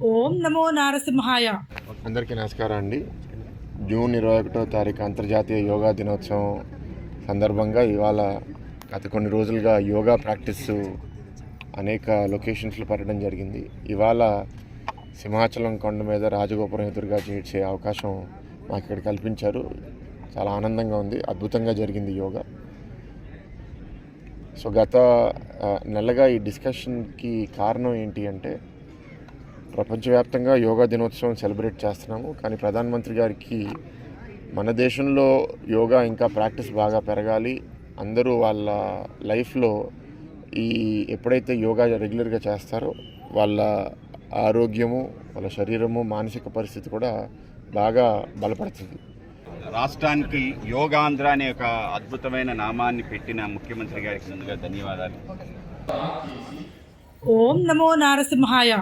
ఓం నమో నారసింహాయ. అందరికీ నమస్కారం అండి. జూన్ 21వ తారీఖు అంతర్జాతీయ యోగా దినోత్సవం సందర్భంగా ఇవాళ గత కొన్ని రోజులుగా యోగా ప్రాక్టీస్ అనేక లొకేషన్స్లో పెట్టడం జరిగింది. ఇవాళ సింహాచలం కొండ మీద రాజగోపురం ఎదురుగా చేసే అవకాశం మాకు ఇక్కడ కల్పించారు. చాలా ఆనందంగా ఉంది. అద్భుతంగా జరిగింది యోగా. సో గత నెలగా ఈ డిస్కషన్కి కారణం ఏంటి అంటే, ప్రపంచవ్యాప్తంగా యోగా దినోత్సవం సెలబ్రేట్ చేస్తున్నాము. కానీ ప్రధానమంత్రి గారికి మన దేశంలో యోగా ఇంకా ప్రాక్టీస్ బాగా పెరగాలి, అందరూ వాళ్ళ లైఫ్లో ఎప్పుడైతే యోగా రెగ్యులర్గా చేస్తారో వాళ్ళ ఆరోగ్యము, వాళ్ళ శరీరము, మానసిక పరిస్థితి కూడా బాగా బలపడుతుంది. రాష్ట్రానికి యోగాంధ్ర అనే ఒక అద్భుతమైన నామాన్ని పెట్టిన ముఖ్యమంత్రి గారికి ముందుగా ధన్యవాదాలు. ఓం నమో నారసింహాయ.